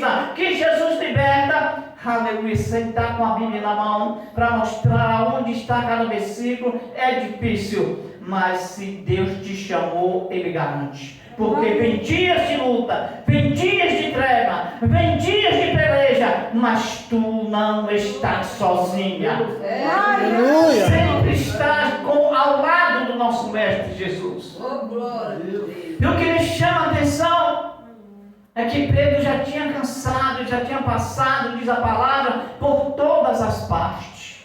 precisa que Jesus liberta. Aleluia, sentar com a Bíblia na mão para mostrar onde está cada versículo é difícil, mas se Deus te chamou, Ele garante. Porque vem dias de luta, vem dias de treva, vem dias de peleja, mas tu não estás sozinha. Aleluia. Sempre estás ao lado do nosso Mestre Jesus. E o que me chama a atenção é que Pedro já tinha cansado, já tinha passado, diz a palavra, por todas as partes.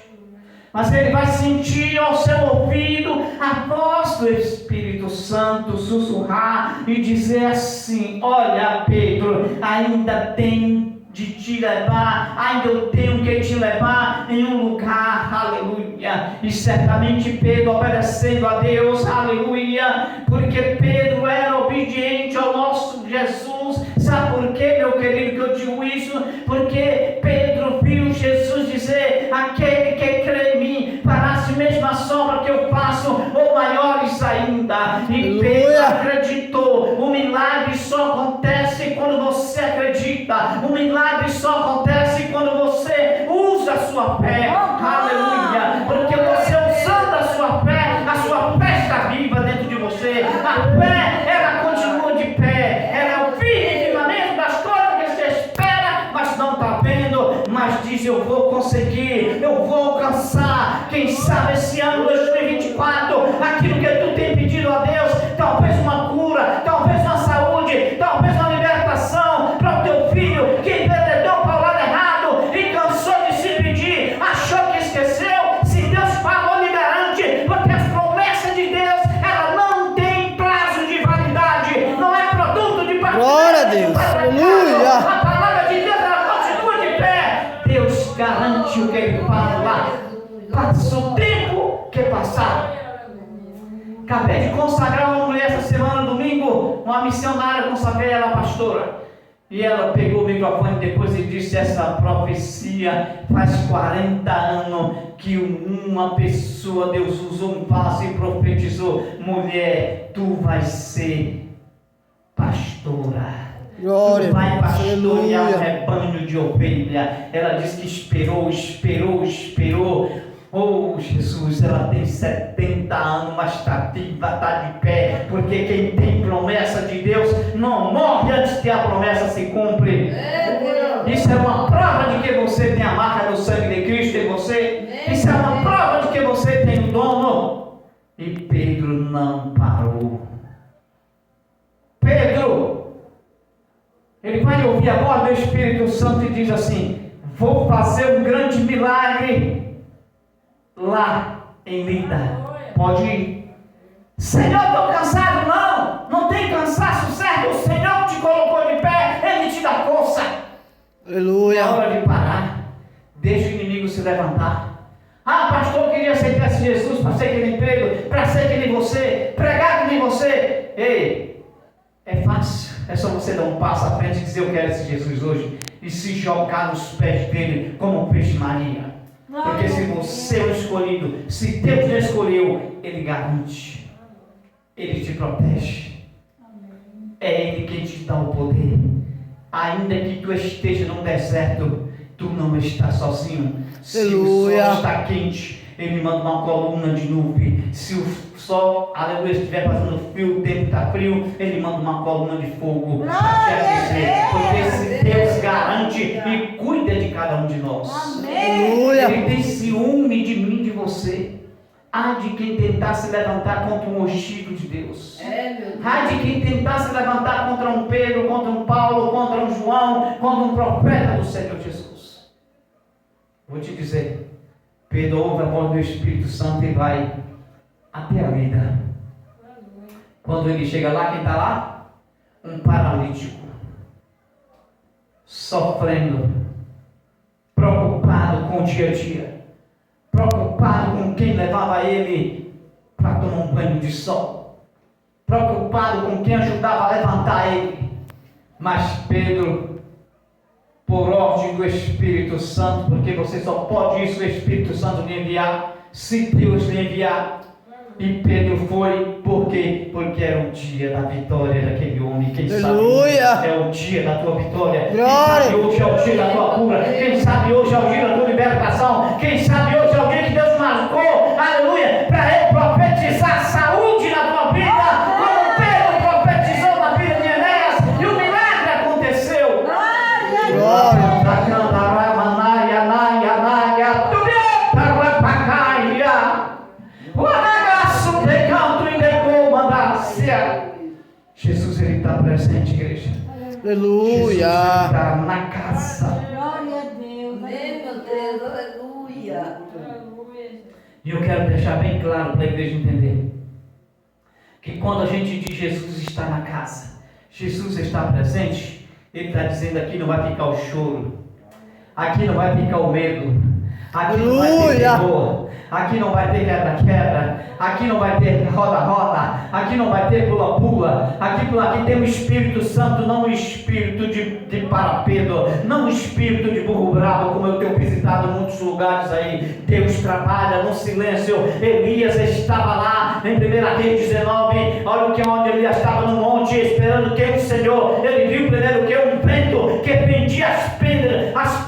Mas ele vai sentir ao seu ouvido a voz do Espírito Santo sussurrar e dizer assim: olha, Pedro, ainda tem de te levar, ainda eu tenho que te levar em um lugar, aleluia. E certamente Pedro obedecendo a Deus, aleluia, porque Pedro era obediente ao nosso Jesus. Sabe por quê, meu querido, que eu digo isso? Porque Pedro viu Jesus dizer: aquele que crê em mim fará a mesma sombra que eu faço, ou maiores ainda. E Pedro acreditou. O milagre só acontece quando você acredita. O milagre só acontece quando você usa a sua fé. Aleluia. Porque você usando a sua fé está viva dentro de você. A fé, ela continua de pé. Ela é o firmamento das coisas que você espera, mas não está vendo. Mas diz: eu vou conseguir, eu vou alcançar. Quem sabe esse ano 2024, aquilo que tu tem pedido a Deus, talvez uma cura, talvez uma saúde, talvez uma libertação para o teu filho que enveredou para o lado errado e cansou de se pedir, achou que esqueceu. Se Deus falou, lhe garante, porque as promessas de Deus, ela não tem prazo de validade, não é produto de partida. Glória a Deus, aleluia. A palavra de Deus, ela continua de pé. Deus garante o que Ele fala lá. Passa o tempo que passar. Acabei de consagrar uma mulher essa semana, domingo, uma missionária, consagrei ela pastora. E ela pegou o microfone depois e disse: essa profecia faz 40 anos que uma pessoa, Deus usou um vaso e profetizou: mulher, tu vais ser pastora. Glória, Tu vai pastorear um aleluia. rebanho de ovelha. Ela disse que esperou. Oh Jesus, ela tem 70 anos, mas está viva, está de pé. Porque quem tem promessa de Deus não morre antes que a promessa se cumpre. Isso é uma prova de que você tem a marca do sangue de Cristo em você. Isso é uma prova de que você tem o dono. E Pedro não parou. Pedro, ele vai ouvir a voz do Espírito Santo e diz assim: vou fazer um grande milagre lá em Lida. Pode ir. Senhor, estou cansado. Não tem cansaço certo. O Senhor te colocou de pé, Ele te dá força. Aleluia. É hora de parar. Deixa o inimigo se levantar. Ah, pastor, eu queria aceitar esse Jesus para ser que nem Pedro, para ser que nem você, pregar que nem você. Ei, é fácil. É só você dar um passo à frente e dizer: eu quero esse Jesus hoje, e se jogar nos pés dele como fez Maria. Porque se você é o escolhido, se Deus te escolheu, Ele garante, Ele te protege. É Ele quem te dá o poder. Ainda que tu esteja num deserto, tu não estás sozinho. Se o sol está quente, Ele manda uma coluna de nuvem. Se o sol, aleluia, estiver fazendo frio, o tempo está frio, Ele manda uma coluna de fogo para te aquecer. Porque esse Deus garante e cuida de cada um de nós. Aleluia. Ele tem ciúme de mim, de você. Há de quem tentar se levantar contra um ungido de Deus. Há de quem tentar se levantar contra um Pedro, contra um Paulo, contra um João, contra um profeta do Senhor Jesus. Vou te dizer: Pedro ouve a voz do Espírito Santo e vai até a Lida. Quando ele chega lá, quem está lá? Um paralítico, sofrendo, preocupado com o dia a dia, preocupado com quem levava ele para tomar um banho de sol, preocupado com quem ajudava a levantar ele. Mas Pedro, por ordem do Espírito Santo, porque você só pode isso, o Espírito Santo lhe enviar, se Deus lhe enviar, E Pedro foi, por quê? Porque era o dia da vitória daquele homem. Quem Aleluia. sabe é o dia da tua vitória. Glória. Quem sabe hoje é o dia da tua cura. Quem sabe hoje é o dia da tua libertação. Quem sabe hoje é o dia que Deus marcou, aleluia, para ele profetizar saúde na tua vida, como Pedro profetizou na vida de Enéas, e o milagre aconteceu. Glória. Jesus, ele está presente, igreja. Aleluia. Jesus está na casa. Glória a Deus. Meu Deus, aleluia. E eu quero deixar bem claro para a igreja entender que quando a gente diz Jesus está na casa, Jesus está presente, ele está dizendo: aqui não vai ficar o choro, aqui não vai ficar o medo, aqui não vai ter terror, aqui não vai ter quebra-quebra, aqui não vai ter roda-roda, aqui não vai ter pula-pula, aqui tem o Espírito Santo, não o espírito de parapedo, não o espírito de burro bravo, como eu tenho visitado muitos lugares aí. Deus trabalha no silêncio. Elias estava lá em 1 Reis 19, olha o que onde Elias estava no monte esperando que o Senhor, ele viu primeiro que um vento que prendia as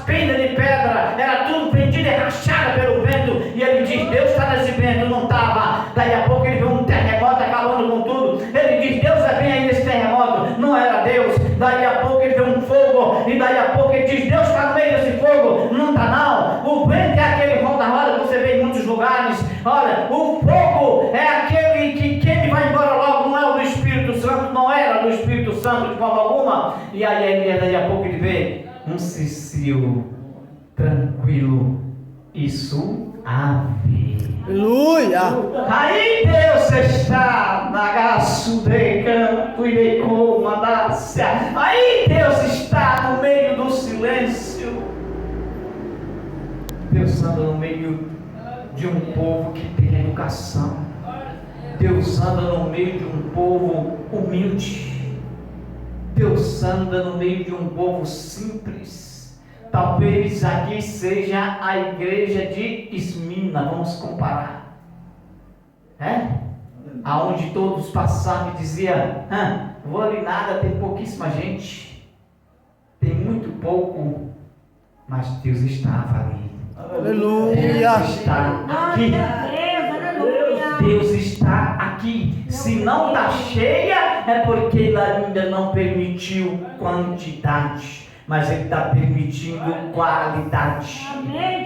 pedras de pedra, era tudo prendido e rachado pelo vento, e ele diz: Deus está nesse vento, não estava. Daí a pouco ele viu um terremoto acabando com tudo, ele diz: Deus vem aí nesse terremoto, não era Deus. Daí a pouco ele viu um fogo, e daí a pouco ele diz: Deus está no meio desse fogo, não está não. O vento é aquele roda-roda que você vê em muitos lugares. Olha, o fogo é aquele que quem vai embora logo, não é o do Espírito Santo, não era do Espírito Santo de forma alguma. E aí daí a pouco ele vê um cicio tranquilo e suave. Aleluia. Aí Deus está na gaço de canto e de comandância. Aí Deus está no meio do silêncio. Deus anda no meio de um povo que tem educação. Deus anda no meio de um povo humilde. Deus anda no meio de um povo simples. Talvez aqui seja a igreja de Esmina, vamos comparar, aonde todos passavam e diziam: vou ali nada, tem pouquíssima gente, tem muito pouco, mas Deus estava ali. Aleluia. Deus está aqui. Deus está aqui. Se não está cheia, é porque Ele ainda não permitiu quantidade, mas Ele está permitindo qualidade.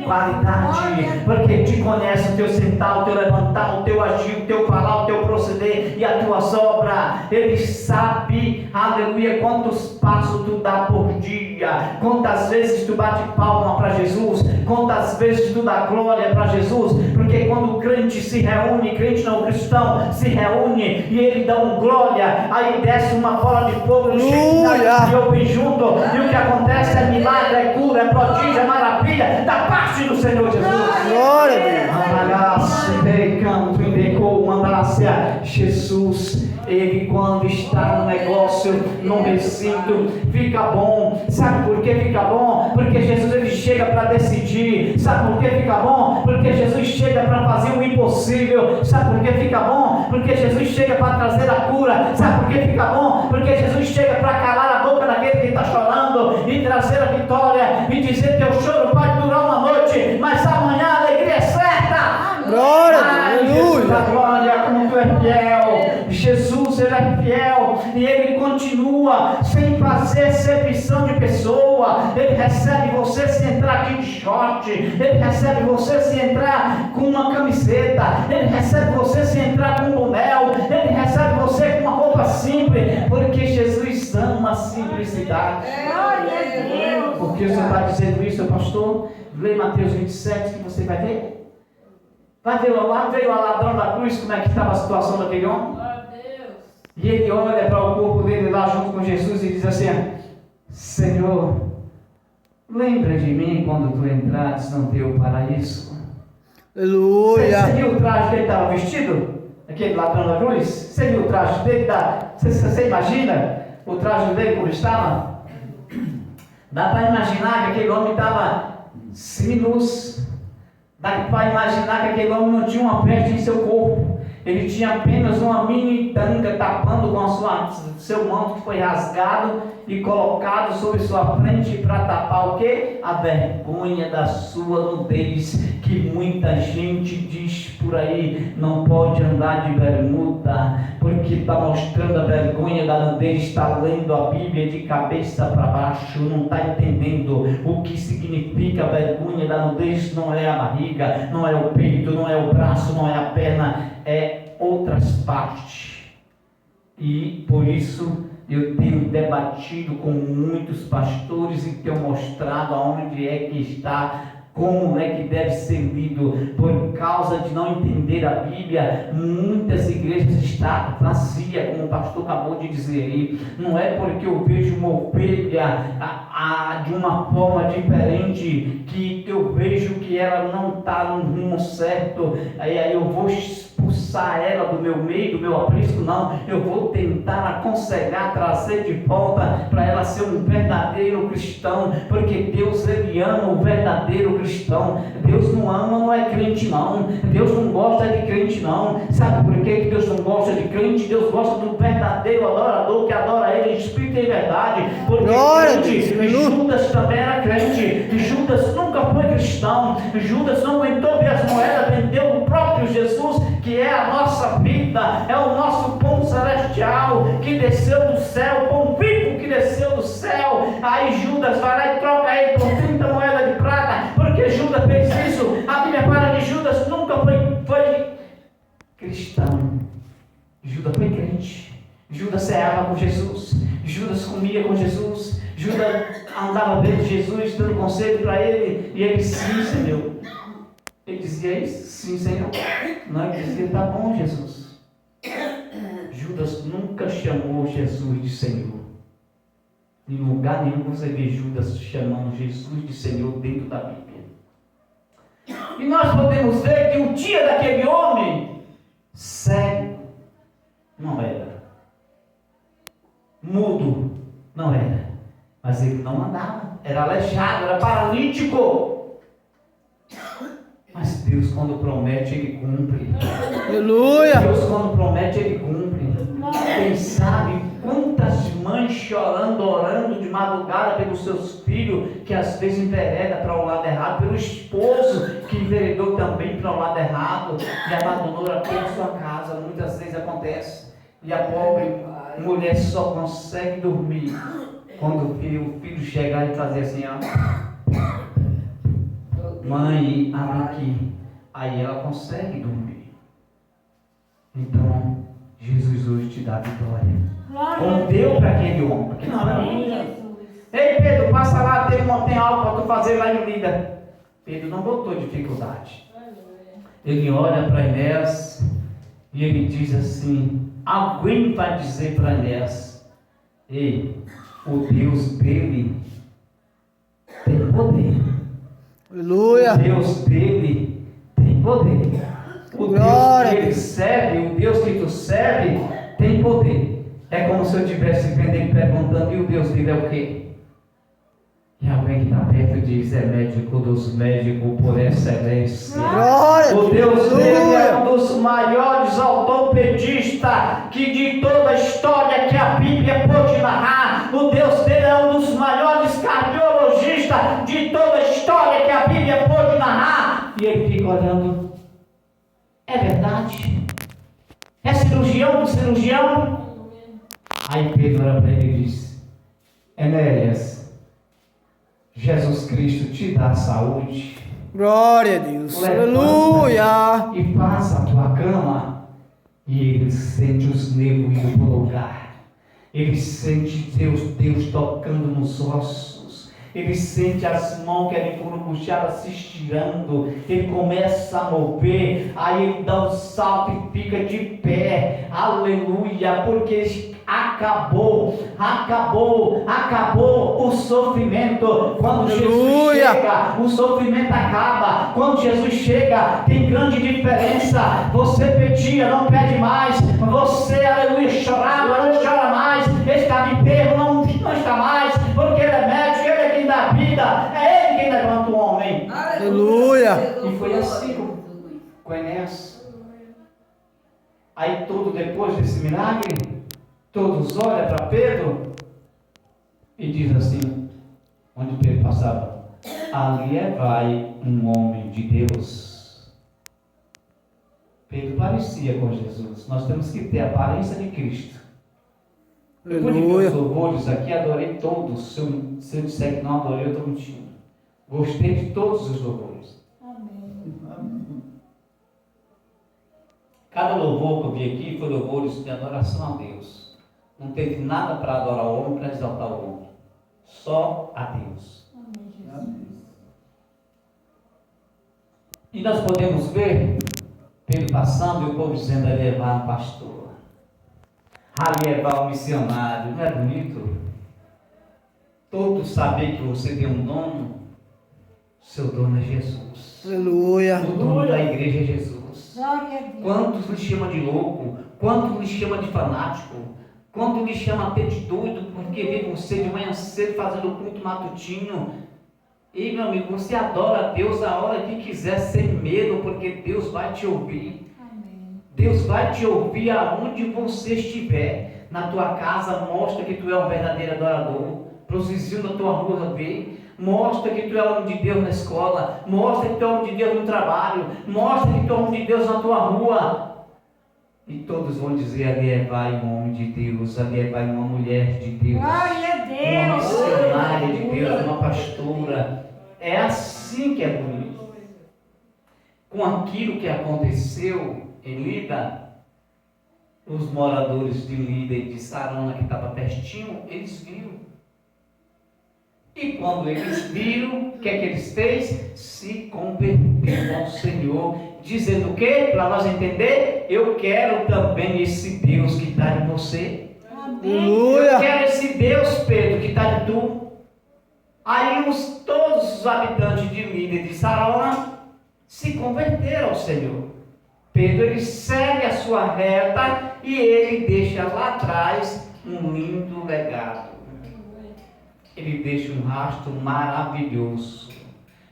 Qualidade, porque Ele te conhece, o teu sentar, o teu levantar, o teu agir, o teu falar, o teu proceder e a tua sobra. Ele sabe, aleluia, quantos passos tu dá por dia, quantas vezes tu bate palma para Jesus, quantas vezes tu dá glória para Jesus, porque quando o crente se reúne, crente não cristão, se reúne e ele dá um glória, aí desce uma bola de fogo no e ouvem junto, e o que acontece é milagre, é cura, é prodígio, é maravilha da parte do Senhor Jesus. Glória a Deus. Jesus, Ele quando está no negócio, no recinto, fica bom. Sabe por que fica bom? Porque Jesus ele chega para decidir. Sabe por que fica bom? Porque Jesus chega para fazer o impossível. Sabe por que fica bom? Porque Jesus chega para trazer a cura. Sabe por que fica bom? Porque Jesus chega para calar a boca daquele que está chorando e trazer a vitória e dizer: teu choro pode durar uma noite, mas amanhã a alegria é certa. Glória a Deus. Aleluia. Glória, como tu é fiel. Jesus, Ele é fiel e Ele continua sem fazer acepção de pessoa. Ele recebe você se entrar aqui de short, Ele recebe você se entrar com uma camiseta, Ele recebe você se entrar com um boné, Ele recebe você com uma roupa simples, porque Jesus ama a simplicidade. Glória a Deus. Por que você está dizendo isso, pastor? Lê Mateus 27 que você vai ver. Vai ver lá, veio a ladrão da cruz, como é que estava a situação daquele homem? E ele olha para o corpo dele lá junto com Jesus e diz assim: Senhor, lembra de mim quando tu entraste no teu paraíso. Aleluia. Você viu o traje que ele estava vestido? Aquele ladrão da cruz? Você viu o traje dele? Você imagina o traje dele como estava? Dá para imaginar que aquele homem estava sinus. Dá para imaginar que aquele homem não tinha uma peste em seu corpo. Ele tinha apenas uma mini tanga tapando com seu manto que foi rasgado e colocado sobre sua frente para tapar o quê? A vergonha da sua nudez, que muita gente diz por aí, não pode andar de bermuda, porque está mostrando a vergonha da nudez, está lendo a Bíblia de cabeça para baixo, não está entendendo o que significa a vergonha da nudez. Não é a barriga, não é o peito, não é o braço, não é a perna, é outras partes. E por isso eu tenho debatido com muitos pastores e tenho mostrado aonde é que está, como é que deve ser lido. Por causa de não entender a Bíblia, muitas igrejas estão vazias, como o pastor acabou de dizer aí. Não é porque eu vejo uma ovelha de uma forma diferente, que eu vejo que ela não está no rumo certo, aí eu vou expulsar ela do meu meio, do meu aprisco. Não, eu vou tentar aconselhar, trazer de volta para ela ser um verdadeiro cristão, porque Deus, Ele ama o verdadeiro cristão. Deus não ama, não é crente não. Deus não gosta de crente não. Sabe por que Deus não gosta de crente? Deus gosta do verdadeiro adorador, que adora Ele em espírito e em verdade. Porque crente, Judas também era crente. Judas nunca foi cristão. Judas não aguentou ver as moedas, vendeu o próprio Jesus, que é a nossa vida, é o nosso pão celestial que desceu do céu, pão vivo que desceu do céu. Aí Judas vai lá e troca ele por 30 moedas de prata, porque Judas fez isso. A Bíblia fala que Judas nunca foi cristão. Judas foi crente. Judas ceava com Jesus, Judas comia com Jesus, Judas andava vendo Jesus, dando conselho para ele, e ele: sim, Senhor. Ele dizia isso? Sim, Senhor. Não, ele dizia: tá bom, Jesus. Judas nunca chamou Jesus de Senhor. Em lugar nenhum você vê Judas chamando Jesus de Senhor dentro da Bíblia. E nós podemos ver que o dia daquele homem cego não era, mudo não era, mas ele não andava, era aleijado, era paralítico. Mas Deus, quando promete, Ele cumpre. Aleluia. Deus, quando promete, Ele cumpre. Quem sabe quantas mães chorando, orando de madrugada pelos seus filhos, que às vezes envereda para o lado errado, pelo esposo que enveredou também para o lado errado e abandonou a sua casa. Muitas vezes acontece. E a pobre mulher só consegue dormir quando vê o filho chegar e fazer assim, ó: mãe, abre aqui. Aí ela consegue dormir. Então, Jesus hoje te dá vitória. Como deu para aquele homem. Ei, Pedro, passa lá, tem algo para tu fazer lá em Lida. Pedro não botou dificuldade. Ele olha para Enéas e ele diz assim: alguém vai dizer para Enéas: ei, o Deus dele tem poder. Aleluia. O Deus dele tem poder. O Deus que ele serve, o Deus que tu serve, tem poder. É como se eu estivesse vendo ele perguntando: e o Deus dele é o quê? E alguém que está perto diz: é médico dos médicos por excelência. Glória. O Deus dele é um dos maiores ortopedistas que de toda a história que a Bíblia pôde narrar. O Deus dele é um dos maiores cardiologistas de toda a história que a Bíblia pôde narrar. E ele fica olhando: é verdade? É cirurgião do cirurgião? Aí Pedro olha para ele e diz: Enéas, Jesus Cristo te dá saúde. Glória a Deus. Levanta Aleluia. e passa a tua cama. E ele sente os nervos indo para o lugar. Ele sente Deus tocando nos ossos. Ele sente as mãos que ele foram puxadas se estirando. Ele começa a mover. Aí ele dá um salto e fica de pé. Aleluia. Porque acabou o sofrimento. Quando Jesus chega, o sofrimento acaba. Quando Jesus chega, tem grande diferença. Você pedia, não pede mais. Você, aleluia, chorava, não chora mais. Estava enfermo, não está mais. Porque Ele é médico, Ele é quem dá vida. É Ele quem levanta o homem. Aleluia. E foi assim com Enéas. Aí depois desse milagre, todos olham para Pedro e dizem assim, onde Pedro passava, ali vai um homem de Deus. Pedro parecia com Jesus. Nós temos que ter a aparência de Cristo. Eu pude ver os louvores aqui, adorei todos. Se eu disser que não adorei, eu estou mentindo. Gostei de todos os louvores. Amém. Cada louvor que eu vi aqui foi louvores de adoração a Deus. Não teve nada para adorar o homem, para exaltar o homem. Só a Deus. Amém. E nós podemos ver Pedro passando e o povo dizendo, ali levar um pastor. Ali levar um missionário. Não é bonito? Todos sabem que você tem um dono. Seu dono é Jesus. Aleluia. O dono da igreja é Jesus. Glória a Deus. Quantos lhe chamam de louco? Quantos lhe chamam de fanático? Quantos lhe chamam até de doido? Porque vê você de manhã cedo fazendo culto matutino. E meu amigo, você adora a Deus a hora que quiser, sem medo, porque Deus vai te ouvir. Amém. Deus vai te ouvir aonde você estiver. Na tua casa, mostra que tu é um verdadeiro adorador. Para os vizinhos da tua rua ver. Mostra que tu é homem de Deus na escola. Mostra que tu é homem de Deus no trabalho. Mostra que tu é homem de Deus na tua rua. E todos vão dizer, ali vai um homem de Deus, ali vai uma mulher de Deus. Glória a Uma Deus. missionária de Deus, uma pastora. É assim que é bonito. Com aquilo que aconteceu em Lida, os moradores de Lida e de Sarona, que estava pertinho, eles viram. E quando eles viram, o que é que eles fez? Se converteram ao Senhor, dizendo o quê? Para nós entender, eu quero também esse Deus que está em você. Amém. Eu Aleluia. quero esse Deus, Pedro, que está em tu. Aí todos os habitantes de Lida e de Sarona se converteram ao Senhor. Pedro, ele segue a sua reta e ele deixa lá atrás um lindo legado. Ele deixa um rastro maravilhoso,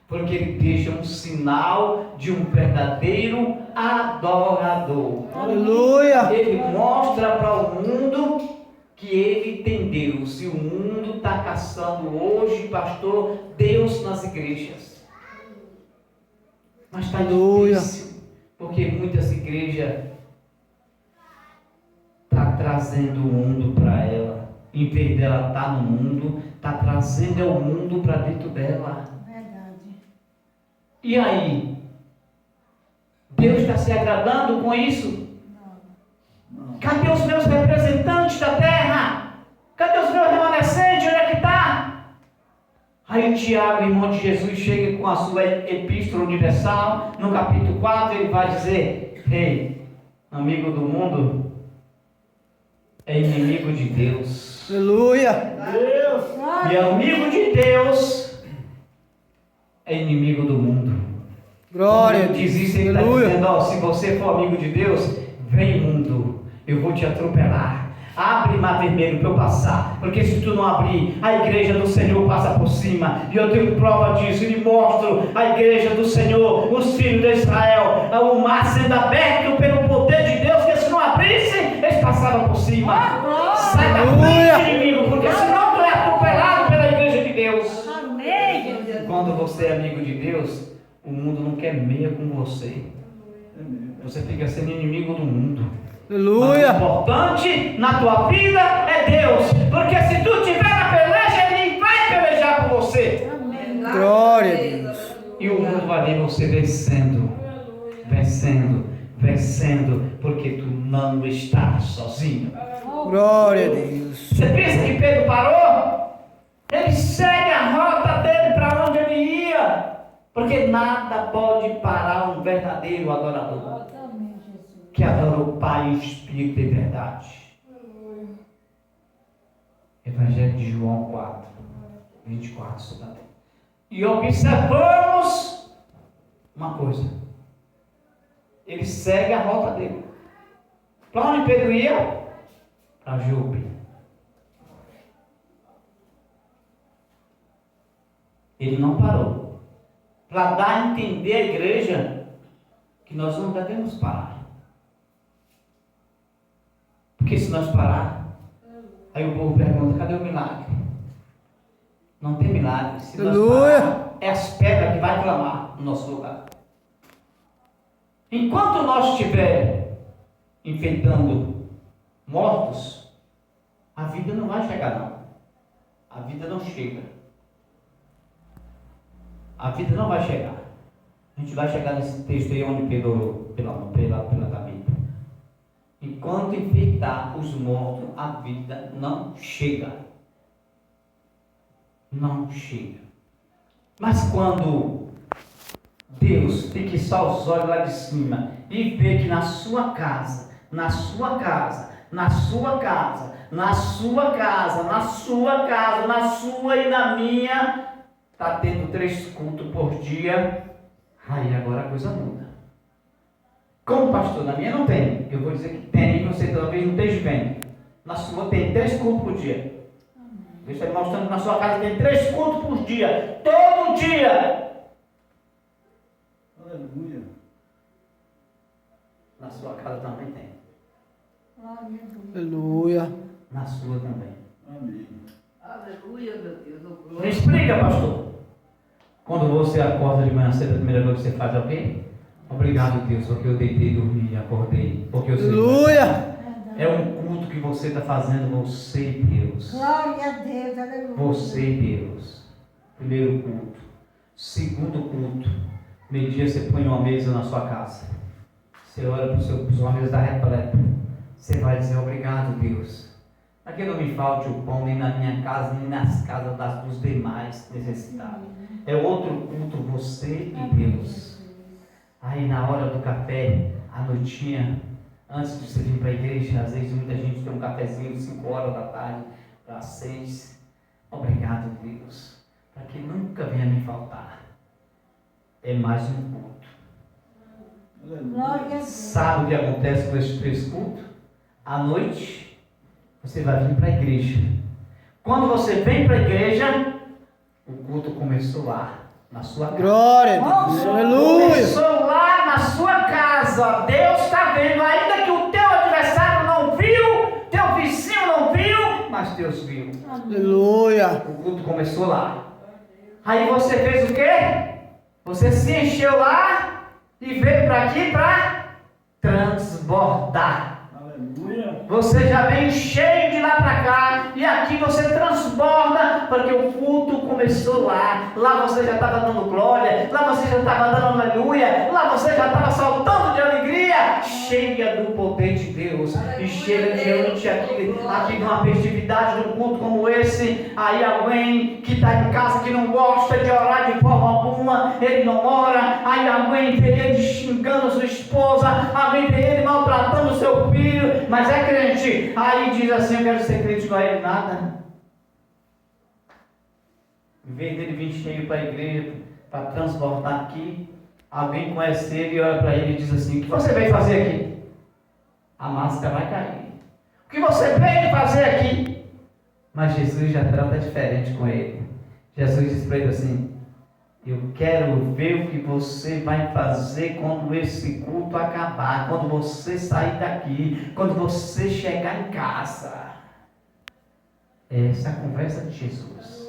porque ele deixa um sinal de um verdadeiro adorador. Aleluia. Ele mostra para o mundo que ele tem Deus, e o mundo está caçando hoje, pastor, Deus nas igrejas. Mas está difícil, porque muitas igrejas estão trazendo o mundo para ela. Em vez dela estar no mundo, está trazendo o mundo para dentro dela. Verdade. E aí? Deus está se agradando com isso? Não. Cadê os meus representantes da terra? Cadê os meus remanescentes? Onde é que está? Aí Tiago, irmão de Jesus, chega com a sua epístola universal, no capítulo 4, ele vai dizer, ei, amigo do mundo, é inimigo de Deus. Aleluia. E amigo de Deus é inimigo do mundo. Glória a Quando ele diz Deus. isso, ele está Aleluia. dizendo, ó, se você for amigo de Deus, vem mundo, eu vou te atropelar. Abre mar vermelho para eu passar, porque se tu não abrir, a igreja do Senhor passa por cima. E eu tenho prova disso, e mostro a igreja do Senhor, os filhos de Israel, o mar sendo aberto pelo poder de Deus, que se não abrisse, eles passavam por cima. Sai da frente, inimigo, porque senão tu é atropelado pela igreja de Deus. Amém. Quando você é amigo de Deus, o mundo não quer meia com você. Você fica sendo inimigo do mundo. Mas o Aleluia. importante na tua vida é Deus. Porque se tu estiver na peleja, Ele vai pelejar por você. Amém. Glória a Deus. E o mundo vai ver você vencendo. Vencendo. Vencendo. Porque tu não estás sozinho. Glória a Deus. Você pensa que Pedro parou? Ele segue a rota dele para onde ele ia. Porque nada pode parar um verdadeiro adorador. Amém, Jesus. Que adora o Pai em espírito e verdade. Evangelho de João 4, 24. Isso também. E observamos uma coisa. Ele segue a rota dele. Para onde Pedro ia? Para Jope. Ele não parou. Para dar a entender à igreja que nós não devemos parar. Porque se nós parar, aí o povo pergunta, cadê o milagre? Não tem milagre. Se nós parar, é as pedras que vai clamar no nosso lugar. Enquanto nós estiver enfrentando mortos, a vida não vai chegar não. A vida não chega. A vida não vai chegar. A gente vai chegar nesse texto aí onde pela Bíblia. Enquanto enfrentar os mortos, a vida não chega. Não chega. Mas quando Deus fixa os olhos lá de cima e vê que na sua casa, na sua casa, na sua casa, na sua casa, na sua casa, na sua e na minha, está tendo 3 cultos por dia, aí agora a coisa muda. Como pastor, na minha não tem. Eu vou dizer que tem, você talvez não esteja vendo. Na sua tem 3 cultos por dia. Eu estou mostrando que na sua casa tem 3 cultos por dia. Todo dia. Aleluia. Na sua casa também tem. Aleluia. Na sua também. Amém. Aleluia, meu Deus. Me explica, pastor. Quando você acorda de manhã cedo, a primeira coisa que você faz é o quê? Obrigado, Deus, porque eu deitei, dormi e acordei. Porque eu sei. Aleluia. É um culto que você está fazendo, você e Deus. Glória a Deus, aleluia. Você e Deus. Primeiro culto. Segundo culto. Meio-dia você põe uma mesa na sua casa. Você olha para sua mesa da repleta. Você vai dizer obrigado, Deus. Para que não me falte o pão nem na minha casa, nem nas casas dos demais necessitados. É outro culto, você e Deus. Aí na hora do café, à noitinha, antes de você vir para a igreja, às vezes muita gente tem um cafezinho de 5 horas da tarde para as 6. Obrigado, Deus, para que nunca venha me faltar. É mais um culto. Glória a Deus. Sabe o que acontece com esses 3 cultos? À noite, você vai vir para a igreja. Quando você vem para a igreja, o culto começou lá, na sua casa. Glória a Deus. Aleluia. Começou lá na sua casa. Deus está vendo, ainda que o teu adversário não viu, teu vizinho não viu, mas Deus viu. Aleluia. O culto começou lá. Aí você fez o quê? Você se encheu lá e veio para aqui para transbordar. Aleluia. Você já vem cheio de lá para cá e aqui você transborda, porque o culto começou lá. Lá você já estava dando glória, lá você já estava dando aleluia, lá você já estava saltando de alegria, cheia do poder de Deus. E chega diante aqui numa festividade, num culto como esse, aí alguém que está em casa que não gosta de orar de forma alguma, ele não ora, aí alguém vê ele xingando sua esposa, alguém vê ele maltratando seu filho, mas é crente, aí diz assim, eu quero ser crente, não é ele nada. Em vez dele vir cheio para a igreja, para transbordar aqui, alguém conhece ele e olha para ele e diz assim, o que você veio fazer aqui? A máscara vai cair. O que você veio fazer aqui? Mas Jesus já trata diferente com ele. Jesus diz para ele assim, eu quero ver o que você vai fazer quando esse culto acabar, quando você sair daqui, quando você chegar em casa. Essa é a conversa de Jesus.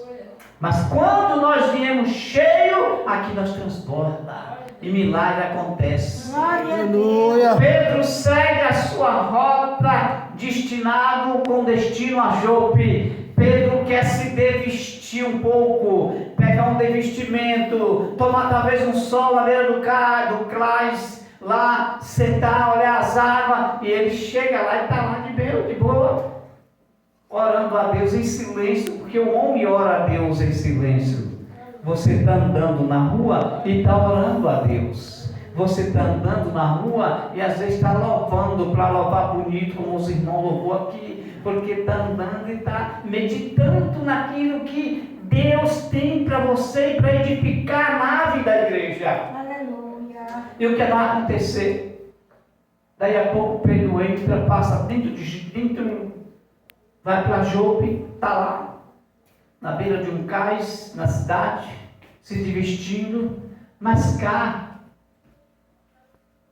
Mas quando nós viemos cheio, aqui nós transborda e milagre acontece. Aleluia. Pedro segue a sua rota destinado com destino a Jope. Pedro quer se devestir um pouco, pegar um devestimento, tomar talvez um sol na beira do cais, lá sentar, olhar as águas, e ele chega lá e está lá de beira, de boa, orando a Deus em silêncio, porque o homem ora a Deus em silêncio. Você está andando na rua e está orando a Deus. Você está andando na rua e às vezes está louvando, para louvar bonito, como os irmãos louvou aqui, porque está andando e está meditando naquilo que Deus tem para você e para edificar a nave da igreja. Aleluia. E o que vai acontecer? Daí a pouco Pedro entra, passa dentro, vai para Jope, está lá, na beira de um cais, na cidade, se divertindo, mas cá,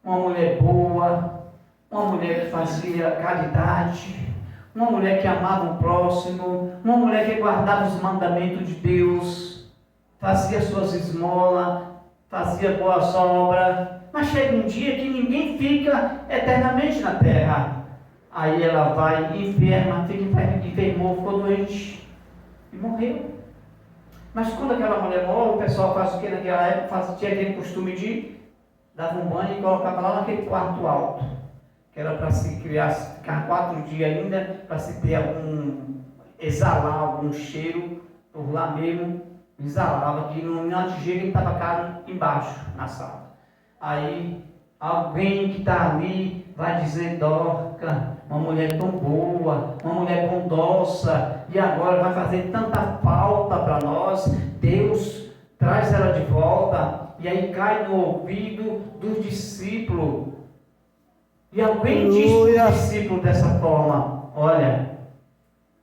uma mulher boa, uma mulher que fazia caridade, uma mulher que amava o próximo, uma mulher que guardava os mandamentos de Deus, fazia suas esmolas, fazia boas obras, mas chega um dia que ninguém fica eternamente na terra. Aí ela vai enferma, enfermou, ficou doente e morreu. Mas quando aquela mulher morre, o pessoal faz o que naquela época? Tinha aquele costume de dar um banho e colocava lá naquele quarto alto, que era para se criar, ficar 4 dias ainda, para se ter exalar algum cheiro, por lá mesmo, exalava, que não atingia quem estava caro embaixo, na sala. Aí, alguém que está ali vai dizer: Dorca, uma mulher tão boa, uma mulher bondosa, e agora vai fazer tanta falta para nós, Deus traz ela de volta. E aí cai no ouvido dos discípulos, e alguém diz para os discípulos dessa forma: olha,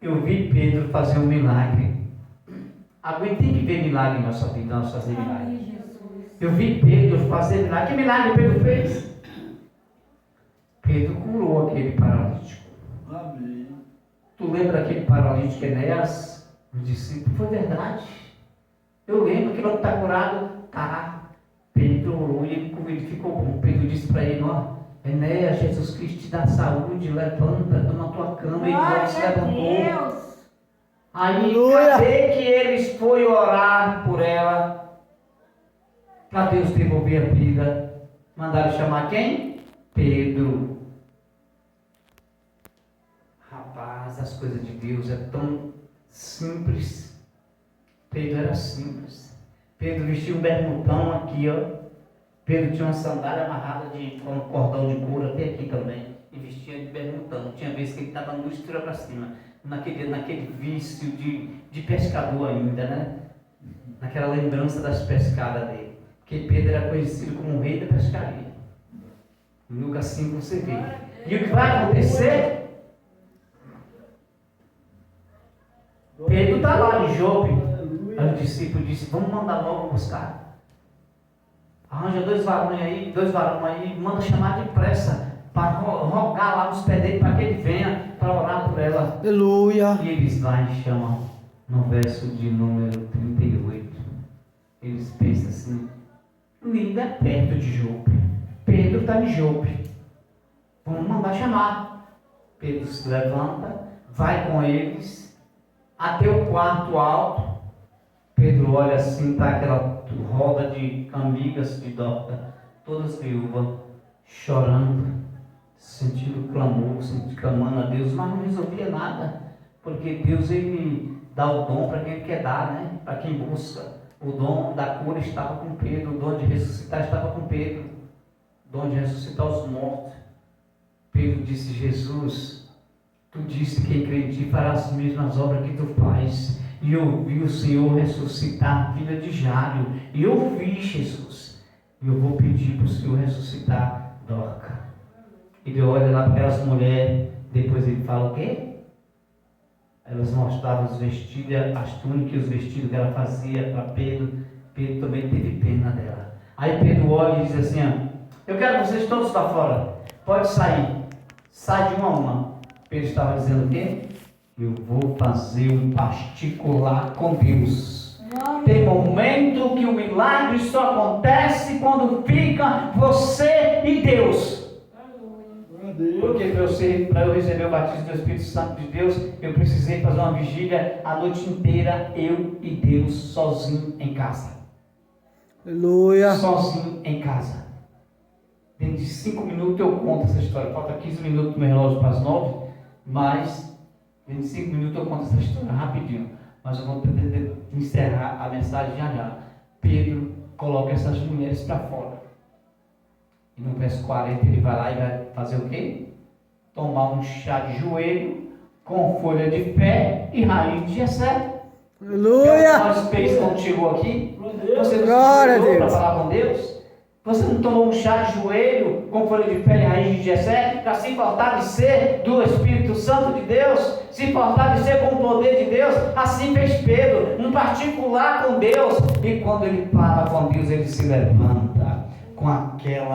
eu vi Pedro fazer um milagre. Alguém tem que ver milagre em nossa vida, nós fazer milagre. Eu vi Pedro fazer milagre. Que milagre Pedro fez? Pedro curou aquele paralítico. Amém. Tu lembra aquele paralítico Enéas? O discípulo, foi verdade. Eu lembro que não está curado. Tá. Pedro orou e ele ficou bom. Pedro disse para ele: ó, Enéas, Jesus Cristo te dá saúde, levanta, toma tua cama. E ele se levantou. Aí, cadê que eles foram orar por ela, para Deus devolver a vida? Mandaram chamar quem? Pedro. Rapaz, as coisas de Deus é tão simples. Pedro era simples. Pedro vestia um bermudão aqui, ó. Pedro tinha uma sandália amarrada com um cordão de couro até aqui também, e vestia de bermudão. Tinha vezes que ele estava no estrela para cima, naquele vício de pescador ainda, né? Naquela lembrança das pescadas dele. Porque Pedro era conhecido como o rei da pescaria. Em Lucas 5 você vê. E o que vai acontecer? Pedro está lá em Jope. Aí o discípulo disse: vamos mandar logo buscar. Arranja 2 varões aí, manda chamar depressa, para rogar lá nos pés dele, para que ele venha para orar por ela. Aleluia. E eles lá e chamam, no verso de número 38, eles pensam assim: Linda é perto de Jope, Pedro está em Jope, vamos mandar chamar. Pedro se levanta, vai com eles até o quarto alto. Pedro olha assim, está aquela roda de amigas de Dorca, todas viúvas, chorando, sentindo clamor, clamando a Deus, mas não resolvia nada, porque Deus, ele dá o dom para quem ele quer dar, né? Para quem busca. O dom da cura estava com Pedro, o dom de ressuscitar estava com Pedro, o dom de ressuscitar os mortos. Pedro disse: Jesus, tu disse que quem crê em ti fará as mesmas obras que tu faz. E eu vi o Senhor ressuscitar a filha de Jário. E eu vi, Jesus. E eu vou pedir para o Senhor ressuscitar Dorca. Ele olha lá para aquelas mulheres. Depois ele fala o quê? Elas mostravam os vestidos, as túnicas e os vestidos que ela fazia para Pedro. Pedro também teve pena dela. Aí Pedro olha e diz assim: eu quero vocês todos para fora. Pode sair. Sai de uma a uma. Pedro estava dizendo o quê? Eu vou fazer um particular com Deus. Tem momento que o milagre só acontece quando fica você e Deus. Porque para eu receber o batismo do Espírito Santo de Deus, eu precisei fazer uma vigília a noite inteira, eu e Deus, sozinho em casa. Aleluia. Sozinho em casa. Dentro de 5 minutos eu conto essa história. Falta 15 minutos do meu relógio para as 9, mas em 5 minutos eu conto essa história rapidinho, mas eu vou pretender encerrar a mensagem já. Pedro coloca essas mulheres para fora. E no verso 40 ele vai lá e vai fazer o quê? Tomar um chá de joelho com folha de pé e raiz de Jessé. Aleluia. Nós fez quando chegou aqui. Você não Glória a se Deus. para falar com Deus? Você não tomou um chá de joelho com folha de pé e raiz de Jessé para se fortalecer do Espírito Santo de Deus, se fortalecer com o poder de Deus? Assim fez Pedro, um particular com Deus. E quando ele para com Deus, ele se levanta com aquela